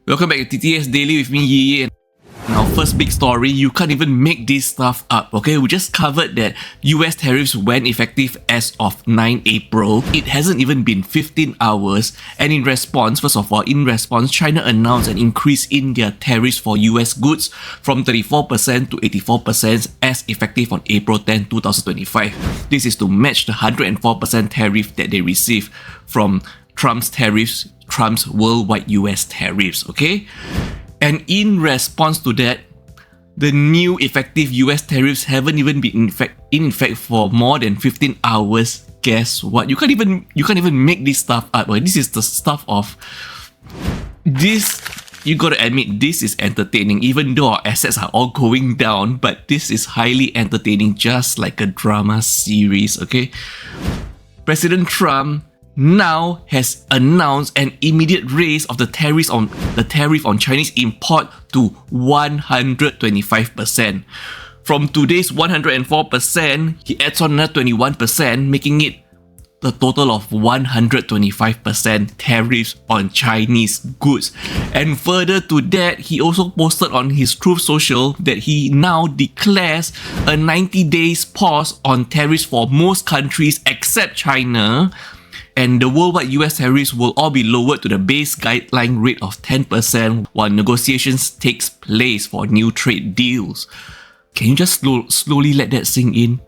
Welcome back to TTS Daily with me, Yi. Now, first big story, you can't even make this stuff up, okay? We just covered that US tariffs went effective as of 9 April. It hasn't even been 15 hours. And in response, China announced an increase in their tariffs for US goods from 34% to 84% as effective on April 10, 2025. This is to match the 104% tariff that they received from Trump's worldwide US tariffs, okay? And in response to that, the new effective US tariffs haven't even been in effect for more than 15 hours. Guess what? You can't even make this stuff up. This is the stuff of this. You gotta admit, this is entertaining, even though our assets are all going down, but this is highly entertaining, just like a drama series, okay? President Trump now has announced an immediate raise of the tariff on Chinese import to 125%. From today's 104%, he adds on another 21%, making it a total of 125% tariffs on Chinese goods. And further to that, he also posted on his Truth Social that he now declares a 90 days pause on tariffs for most countries except China. And the worldwide US tariffs will all be lowered to the base guideline rate of 10% while negotiations takes place for new trade deals. Can you just slowly let that sink in?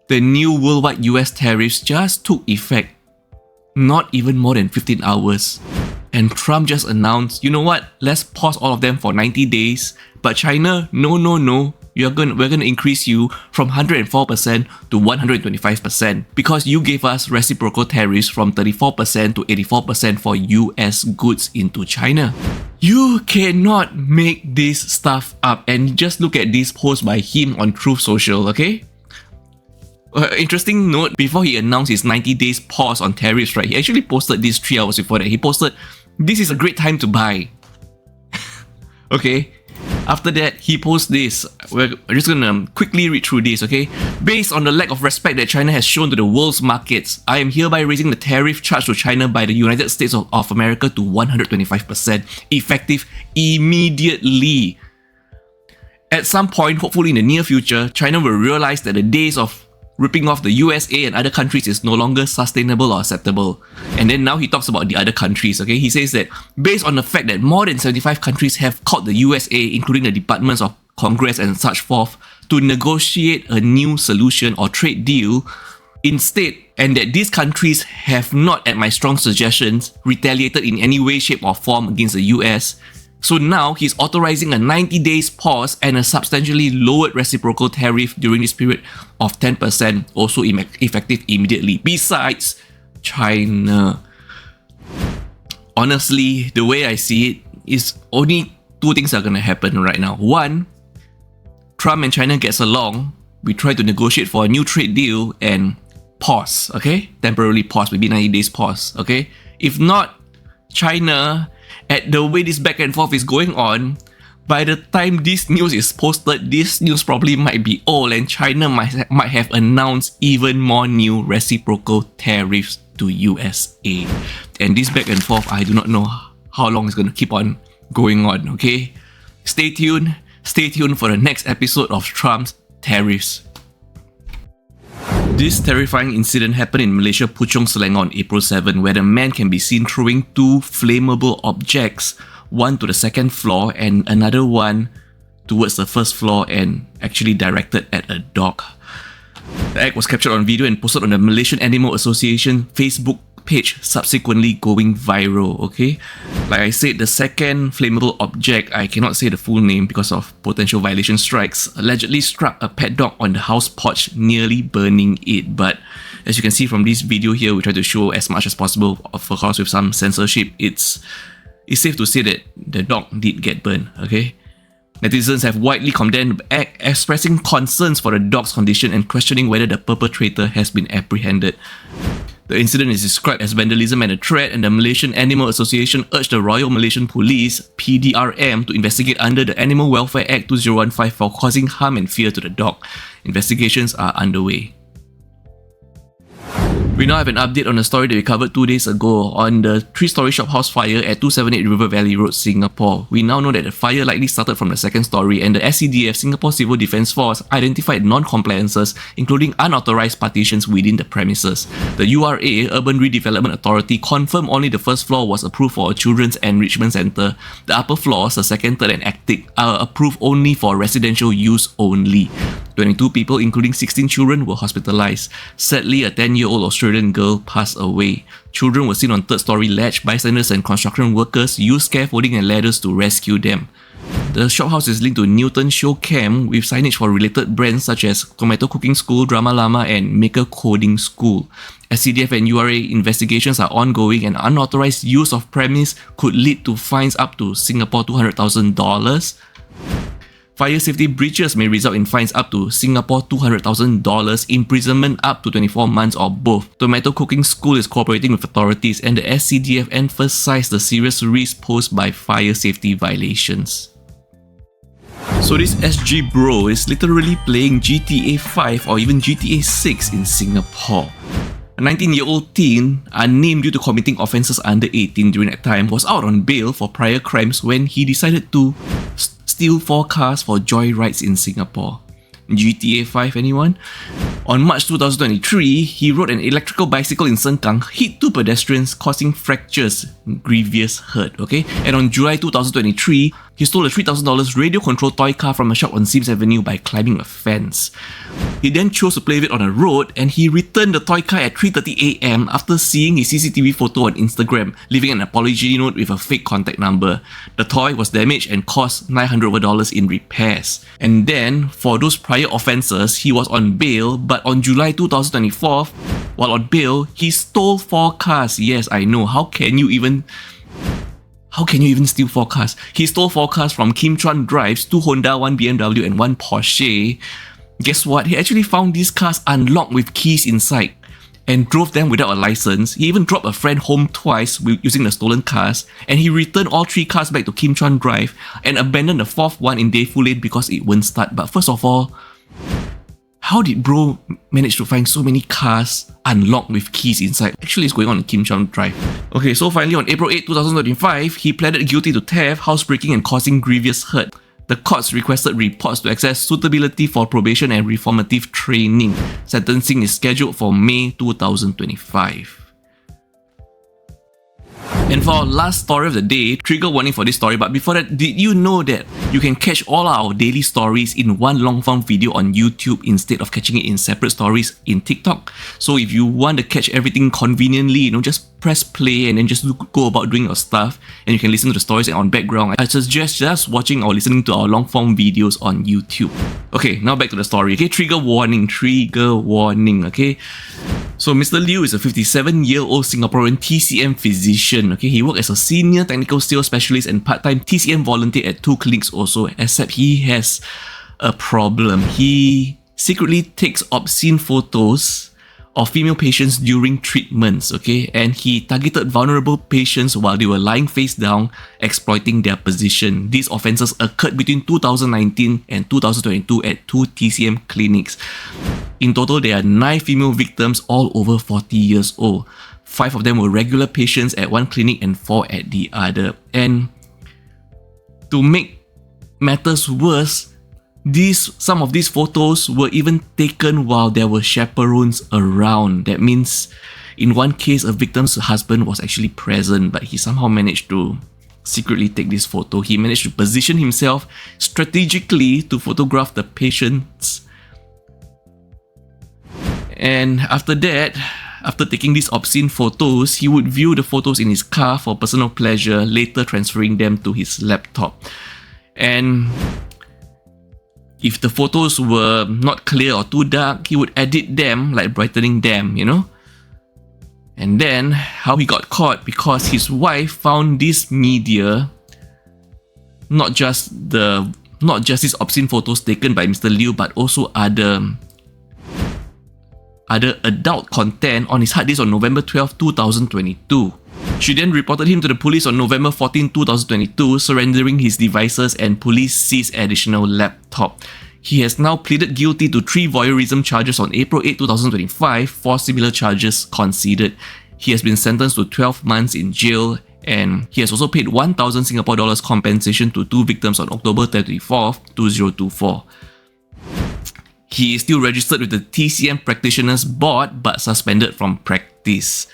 The new worldwide US tariffs just took effect not even more than 15 hours. And Trump just announced, you know what, let's pause all of them for 90 days. But China, no. We're gonna increase you from 104% to 125% because you gave us reciprocal tariffs from 34% to 84% for US goods into China. You cannot make this stuff up, and just look at this post by him on Truth Social, okay? Interesting note, before he announced his 90 days pause on tariffs, right, he actually posted this 3 hours before that. He posted, "This is a great time to buy." Okay? After that, he posts this. We're just gonna quickly read through this, okay? "Based on the lack of respect that China has shown to the world's markets, I am hereby raising the tariff charged to China by the United States of America to 125%, effective immediately. At some point, hopefully in the near future, China will realize that the days of ripping off the USA and other countries is no longer sustainable or acceptable." And then now he talks about the other countries, okay? He says that based on the fact that more than 75 countries have called the USA, including the departments of Congress and such forth, to negotiate a new solution or trade deal instead, and that these countries have not, at my strong suggestions, retaliated in any way, shape or form against the US. So now he's authorizing a 90 days pause and a substantially lowered reciprocal tariff during this period of 10%, also effective immediately. Besides China. Honestly, the way I see it is only two things are going to happen right now. One, Trump and China gets along. We try to negotiate for a new trade deal and pause, okay? Temporarily pause, maybe 90 days pause, okay? If not, China, at the way this back and forth is going on, by the time this news is posted, this news probably might be old and China might have announced even more new reciprocal tariffs to USA. And this back and forth, I do not know how long it's going to keep on going on, okay? Stay tuned for the next episode of Trump's tariffs. This terrifying incident happened in Malaysia, Puchong, Selangor on April 7, where the man can be seen throwing two flammable objects, one to the second floor and another one towards the first floor and actually directed at a dog. The act was captured on video and posted on the Malaysian Animal Association Facebook page, subsequently going viral, okay? Like I said, the second flammable object, I cannot say the full name because of potential violation strikes, allegedly struck a pet dog on the house porch, nearly burning it. But as you can see from this video here, we try to show as much as possible, of course with some censorship. It's safe to say that the dog did get burned, okay? Netizens have widely condemned the act, expressing concerns for the dog's condition and questioning whether the perpetrator has been apprehended. The incident is described as vandalism and a threat, and the Malaysian Animal Association urged the Royal Malaysian Police, PDRM, to investigate under the Animal Welfare Act 2015 for causing harm and fear to the dog. Investigations are underway. We now have an update on a story that we covered 2 days ago on the 3-story shophouse fire at 278 River Valley Road, Singapore. We now know that the fire likely started from the second story, and the SCDF, Singapore Civil Defence Force, identified non-compliances, including unauthorized partitions within the premises. The URA, Urban Redevelopment Authority, confirmed only the first floor was approved for a children's enrichment centre. The upper floors, the second, third and attic, are approved only for residential use only. 22 people, including 16 children, were hospitalised. Sadly, a 10-year-old Australian girl passed away. Children were seen on third-story ledge. Bystanders and construction workers used scaffolding and ladders to rescue them. The shophouse is linked to Newton Show Camp with signage for related brands such as Tomato Cooking School, Drama Llama and Maker Coding School. SCDF and URA investigations are ongoing, and unauthorised use of premise could lead to fines up to Singapore $200,000. Fire safety breaches may result in fines up to Singapore $200,000, imprisonment up to 24 months or both. Tomato Cooking School is cooperating with authorities, and the SCDF emphasised the serious risk posed by fire safety violations. So this SG bro is literally playing GTA 5 or even GTA 6 in Singapore. A 19-year-old teen, unnamed due to committing offences under 18 during that time, was out on bail for prior crimes when he decided to steal 4 cars for joyrides in Singapore. GTA 5, anyone? On March 2023, he rode an electrical bicycle in Sengkang, hit 2 pedestrians, causing fractures, grievous hurt, okay? And on July 2023, he stole a $3,000 radio-controlled toy car from a shop on Sims Avenue by climbing a fence. He then chose to play with it on a road, and he returned the toy car at 3:30 AM after seeing his CCTV photo on Instagram, leaving an apology note with a fake contact number. The toy was damaged and cost $900 in repairs. And then, for those prior offences, he was on bail, but on July 2024, while on bail, he stole 4 cars. Yes, I know, how can you even steal 4 cars? He stole 4 cars from Kim Chuan Drives, 2 Honda, 1 BMW and 1 Porsche. Guess what? He actually found these cars unlocked with keys inside and drove them without a license. He even dropped a friend home twice using the stolen cars, and he returned all 3 cars back to Kim Chuan Drive and abandoned the 4th one in Defu Lane because it wouldn't start. But first of all, how did bro manage to find so many cars unlocked with keys inside? Actually, it's going on in Kim Chuan Drive. Okay, so finally on April 8, 2025, he pleaded guilty to theft, housebreaking and causing grievous hurt. The courts requested reports to assess suitability for probation and reformative training. Sentencing is scheduled for May 2025. And for our last story of the day, trigger warning for this story, but before that, did you know that you can catch all our daily stories in one long form video on YouTube instead of catching it in separate stories in TikTok? So if you want to catch everything conveniently, just press play and then just go about doing your stuff, and you can listen to the stories on background. I suggest just watching or listening to our long form videos on YouTube. Okay, now back to the story. Okay, trigger warning, okay? So Mr. Liu is a 57-year-old Singaporean TCM physician. Okay, he worked as a senior technical sales specialist and part-time TCM volunteer at 2 clinics also, except he has a problem. He secretly takes obscene photos of female patients during treatments, okay? And he targeted vulnerable patients while they were lying face down, exploiting their position. These offences occurred between 2019 and 2022 at 2 TCM clinics. In total, there are 9 female victims, all over 40 years old. 5 of them were regular patients at one clinic and 4 at the other. And to make matters worse, some of these photos were even taken while there were chaperones around. That means in one case, a victim's husband was actually present, but he somehow managed to secretly take this photo. He managed to position himself strategically to photograph the patients. And after that, after taking these obscene photos, he would view the photos in his car for personal pleasure, later transferring them to his laptop. And if the photos were not clear or too dark, he would edit them, like brightening them, And then, how he got caught, because his wife found this media, not just these obscene photos taken by Mr. Liu, but also other adult content on his hard disk on November 12, 2022. She then reported him to the police on November 14, 2022, surrendering his devices, and police seized additional laptop. He has now pleaded guilty to 3 voyeurism charges on April 8, 2025, 4 similar charges conceded. He has been sentenced to 12 months in jail, and he has also paid 1,000 Singapore dollars compensation to 2 victims on October 24th, 2024. He is still registered with the TCM Practitioners Board but suspended from practice.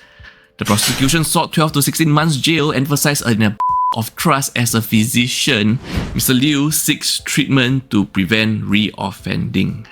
The prosecution sought 12 to 16 months jail, emphasized a of trust as a physician. Mr. Liu seeks treatment to prevent re-offending.